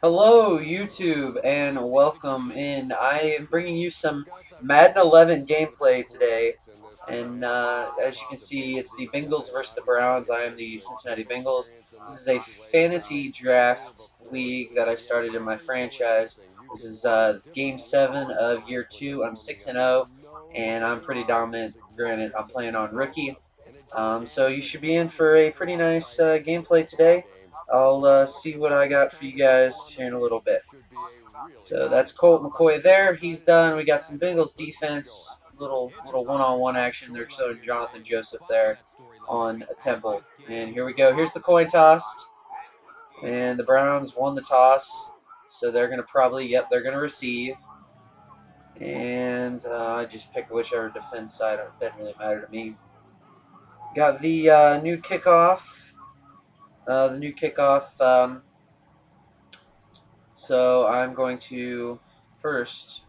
Hello, YouTube, and welcome in. I am bringing you some Madden 11 gameplay today, and as you can see, it's the Bengals versus the Browns. I am the Cincinnati Bengals. This is a fantasy draft league that I started in my franchise. This is Game 7 of Year 2. I'm 6-0, and I'm pretty dominant. Granted, I'm playing on rookie. So you should be in for a pretty nice gameplay today. I'll see what I got for you guys here in a little bit. So that's Colt McCoy there. He's done. We got some Bengals defense. Little one-on-one action. They're showing Jonathan Joseph there on a Temple. And here we go. Here's the coin toss. And the Browns won the toss. So they're going to probably, yep, they're going to receive. And I just pick whichever defense side. It doesn't really matter to me. Got the new kickoff. So I'm going to first.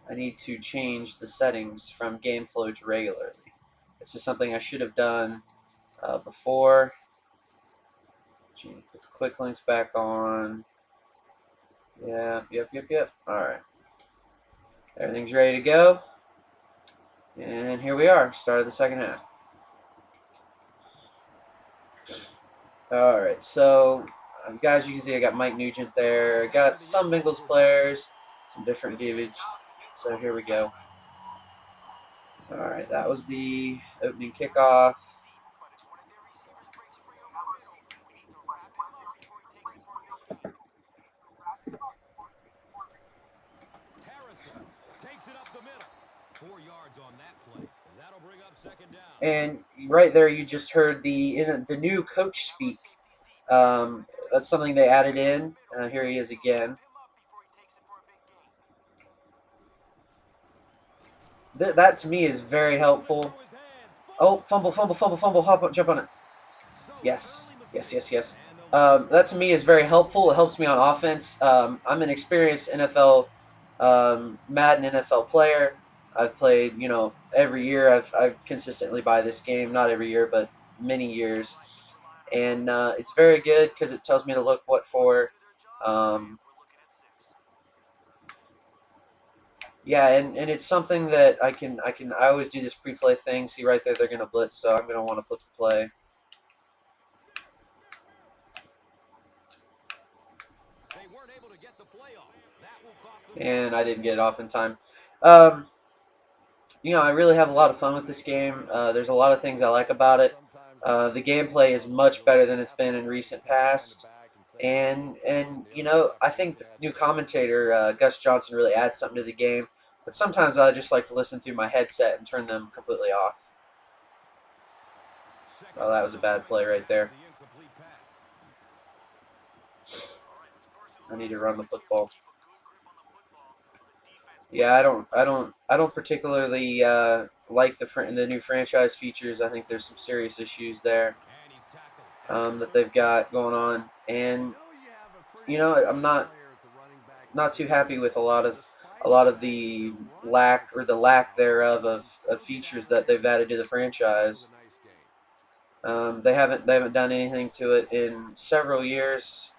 I need to change the settings from game flow to regularly. This is something I should have done before. Put the quick links back on. Yep. All right. Everything's ready to go. And here we are. Start of the second half. All right. So, guys, you can see I got Mike Nugent there. I got some Bengals players, some different dudes. So here we go. All right. That was the opening kickoff. And right there, you just heard the new coach speak. That's something they added in. Here he is again. That to me is very helpful. Oh, fumble! Hop up, jump on it. Yes. That to me is very helpful. It helps me on offense. I'm an experienced NFL, Madden NFL player. I've played, every year. I've consistently buy this game. Not every year, but many years. And it's very good because it tells me to look what for. Um, yeah, and it's something that I always do this pre-play thing. See right there, they're gonna blitz, so I'm gonna want to flip the play. And I didn't get it off in time. Um, I really have a lot of fun with this game. There's a lot of things I like about it. The gameplay is much better than it's been in recent past. And I think the new commentator Gus Johnson really adds something to the game. But sometimes I just like to listen through my headset and turn them completely off. Oh, that was a bad play right there. I need to run the football. Yeah, I don't particularly like the new franchise features. I think there's some serious issues there that they've got going on, and I'm not too happy with a lot of the lack thereof of features that they've added to the franchise. They haven't done anything to it in several years,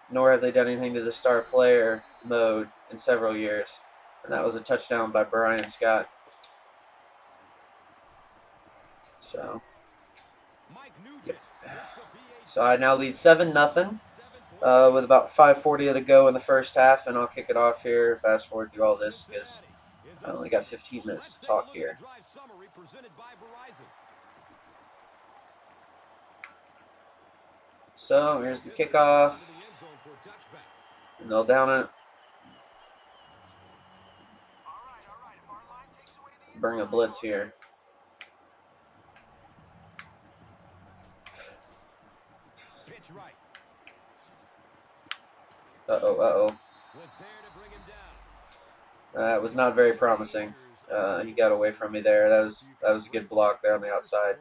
nor have they done anything to the star player mode in several years. And that was a touchdown by Brian Scott. So, yep. So I now lead 7-0 with about 5:40 to go in the first half, and I'll kick it off here. Fast forward through all this because I only got 15 minutes to talk here. So here's the kickoff. And they'll down it. Bring a blitz here. Uh-oh. That was not very promising. He got away from me there. That was a good block there on the outside.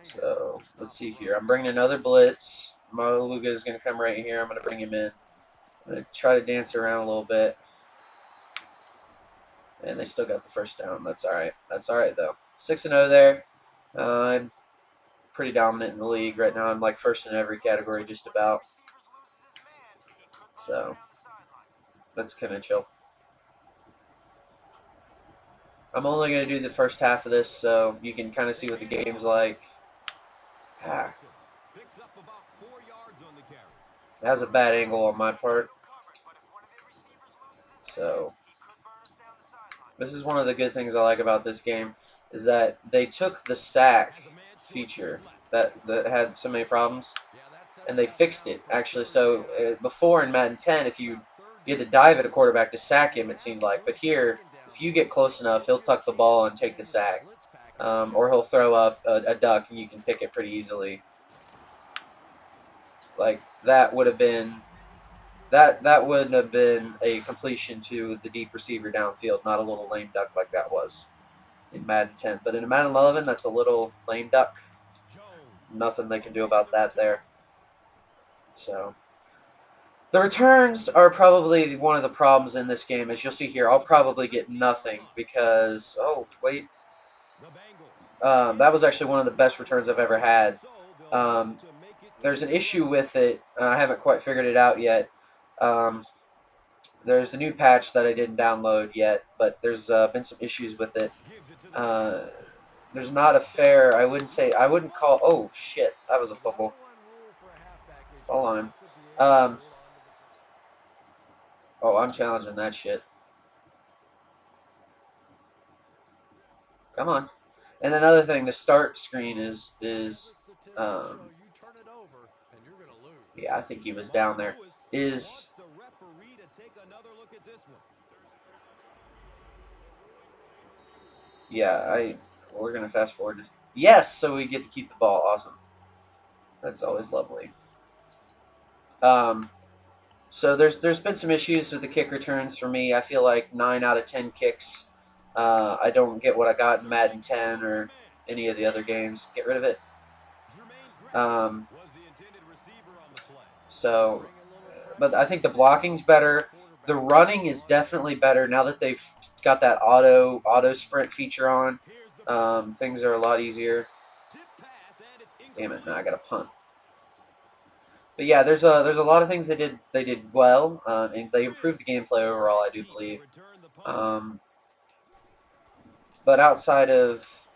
So let's see here. I'm bringing another blitz. Maluga is going to come right here. I'm going to bring him in. I'm going to try to dance around a little bit. And they still got the first down. That's all right. That's all right, though. 6-0 there. pretty dominant in the league right now. I'm like first in every category just about. So that's kind of chill. I'm only going to do the first half of this so you can kind of see what the game's like. Ah, that was a bad angle on my part. So this is one of the good things I like about this game is that they took the sack feature that had so many problems and they fixed it actually. So before in Madden 10, if you had to dive at a quarterback to sack him, it seemed like, but here if you get close enough, he'll tuck the ball and take the sack, or he'll throw up a duck and you can pick it pretty easily. Like that would have been that would have been a completion to the deep receiver downfield, not a little lame duck like that was in Madden 10. But in Madden 11, that's a little lame duck. Nothing they can do about that there. So the returns are probably one of the problems in this game. As you'll see here, I'll probably get nothing because, oh, wait. That was actually one of the best returns I've ever had. There's an issue with it. I haven't quite figured it out yet. There's a new patch that I didn't download yet, but there's been some issues with it. There's not a fair, I wouldn't call, oh, shit, that was a fumble. Fall on him. Oh, I'm challenging that shit. Come on. And another thing, the start screen is yeah, I think he was down there. Yeah, we're gonna fast forward. Yes, so we get to keep the ball. Awesome. That's always lovely. So there's been some issues with the kick returns for me. I feel like 9 out of 10 kicks, I don't get what I got in Madden 10 or any of the other games. Get rid of it. But I think the blocking's better. The running is definitely better now that they've got that auto sprint feature on. Things are a lot easier. Damn it! Now I got to punt. But yeah, there's a lot of things they did well, and they improved the gameplay overall, I do believe. But outside of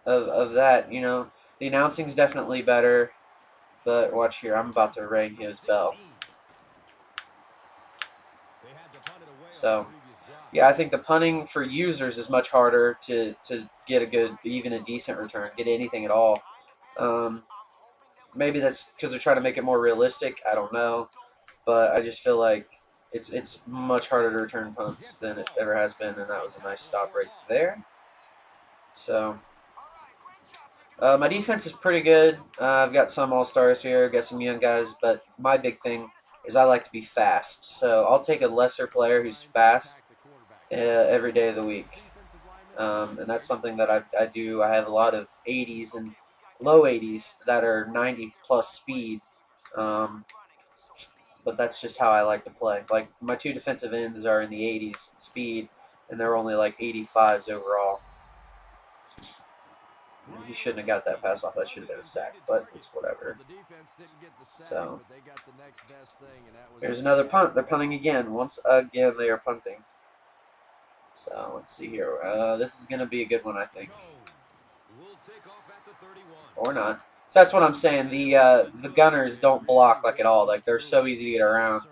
that, you know, the announcing's definitely better. But watch here, I'm about to ring his bell. So yeah, I think the punting for users is much harder to get a good, even a decent return, get anything at all. Maybe that's because they're trying to make it more realistic. I don't know, but I just feel like it's much harder to return punts than it ever has been, and that was a nice stop right there. So my defense is pretty good. I've got some all-stars here, got some young guys, but my big thing is I like to be fast. So I'll take a lesser player who's fast every day of the week. And that's something that I do. I have a lot of 80s and low 80s that are 90 plus speed. But that's just how I like to play. Like my two defensive ends are in the 80s speed, and they're only like 85s overall. He shouldn't have got that pass off. That should have been a sack, but it's whatever. So here's another punt. They're punting again. Once again, they are punting. So let's see here. This is going to be a good one, I think. Or not. So that's what I'm saying. The gunners don't block like at all. Like they're so easy to get around.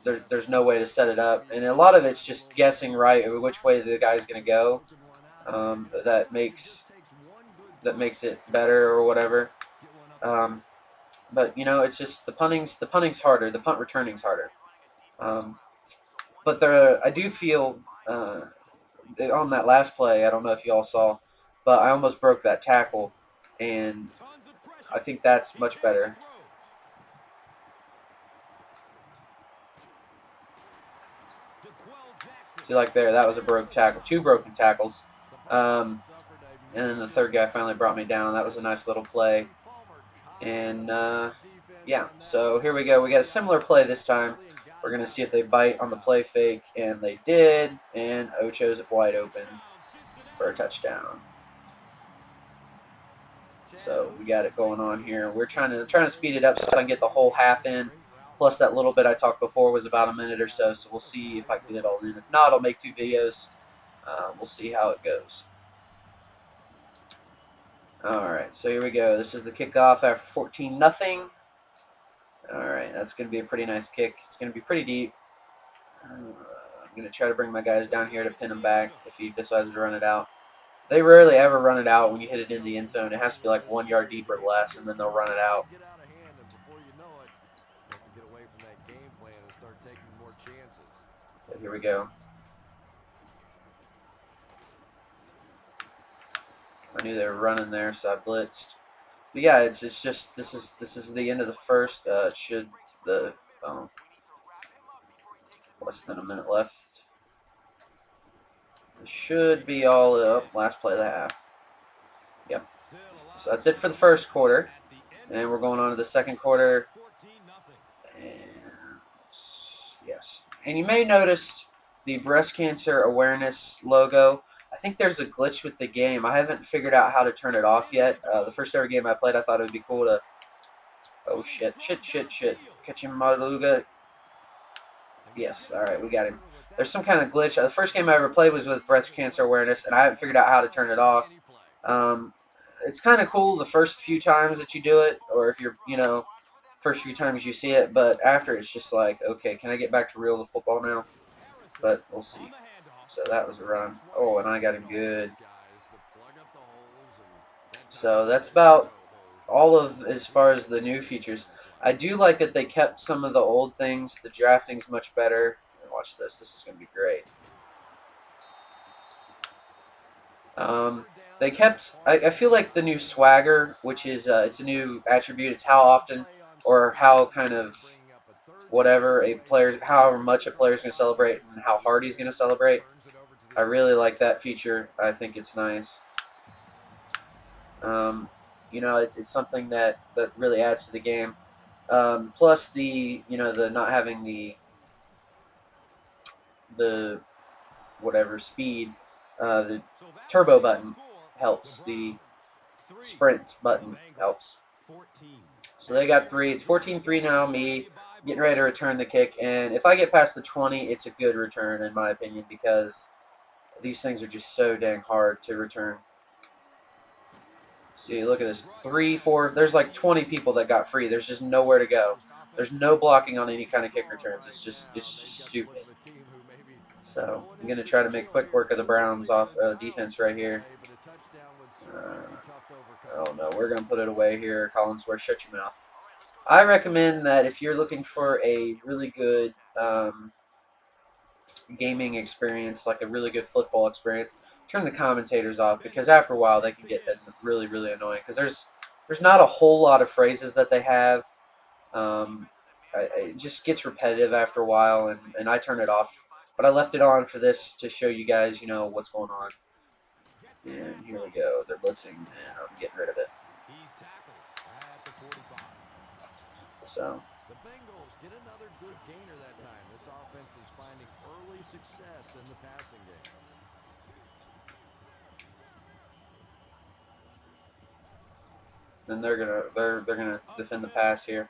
There's no way to set it up, and a lot of it's just guessing right which way the guy's going to go. That makes it better or whatever. But you know, it's just the punting's harder. The punt returning's harder. But I do feel on that last play, I don't know if you all saw, but I almost broke that tackle, and I think that's much better. See, like there, that was a broke tackle, 2 broken tackles, and then the third guy finally brought me down. That was a nice little play, and yeah. So here we go. We got a similar play this time. We're gonna see if they bite on the play fake, and they did, and Ocho's wide open for a touchdown. So we got it going on here. We're trying to speed it up so I can get the whole half in. Plus that little bit I talked before was about a minute or so. So we'll see if I can get it all in. If not, I'll make 2 videos. We'll see how it goes. All right, so here we go. This is the kickoff after 14-0. All right, that's going to be a pretty nice kick. It's going to be pretty deep. I'm going to try to bring my guys down here to pin him back if he decides to run it out. They rarely ever run it out when you hit it in the end zone. It has to be like 1 yard deep or less, and then they'll run it out. But here we go. I knew they were running there, so I blitzed. But yeah, it's just this is the end of the first. Less than a minute left. It should be all up. Last play of the half. Yep. So that's it for the first quarter, and we're going on to the second quarter. And yes, and you may notice the breast cancer awareness logo. I think there's a glitch with the game. I haven't figured out how to turn it off yet. The first ever game I played, I thought it would be cool to. Oh shit! Catch him, Maluga. Yes, all right, we got him. There's some kind of glitch. The first game I ever played was with breast cancer awareness, and I haven't figured out how to turn it off. It's kind of cool the first few times that you do it, or if you're, first few times you see it, but after it's just like, okay, can I get back to real football now? But we'll see. So that was a run. Oh, and I got him good. So that's about all of as far as the new features. I do like that they kept some of the old things. The drafting's much better. Watch this. This is going to be great. They kept. I feel like the new swagger, which is it's a new attribute. It's how often or how kind of whatever a player, however much a player's going to celebrate and how hard he's going to celebrate. I really like that feature. I think it's nice. It's something that really adds to the game. Plus the the not having the whatever speed, the turbo button helps. The sprint button helps. So they got 3. It's 14-3 now. Me getting ready to return the kick, and if I get past the 20, it's a good return in my opinion because these things are just so dang hard to return. See, look at this. 3, 4. There's like 20 people that got free. There's just nowhere to go. There's no blocking on any kind of kick returns. It's just stupid. So I'm gonna try to make quick work of the Browns off defense right here. Oh no, we're gonna put it away here. Collinsworth, shut your mouth. I recommend that if you're looking for a really good gaming experience, like a really good football experience, turn the commentators off because after a while they can get really annoying because there's not a whole lot of phrases that they have. It just gets repetitive after a while, and I turn it off. But I left it on for this to show you guys, what's going on. And here we go. They're blitzing, and I'm getting rid of it. So. The Bengals get another good gainer that time. This offense is finding early success in the passing game. Then they're gonna defend the pass here.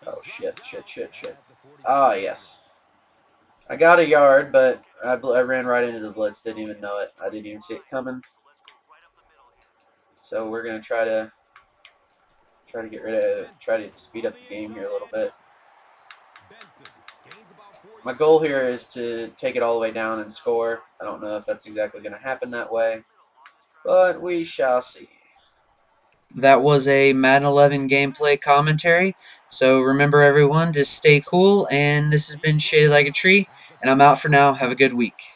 Oh shit. Ah yes. I got a yard, but I ran right into the blitz. Didn't even know it. I didn't even see it coming. So we're gonna try to speed up the game here a little bit. My goal here is to take it all the way down and score. I don't know if that's exactly going to happen that way, but we shall see. That was a Madden 11 gameplay commentary. So remember, everyone, to stay cool. And this has been Shadylikeatree, and I'm out for now. Have a good week.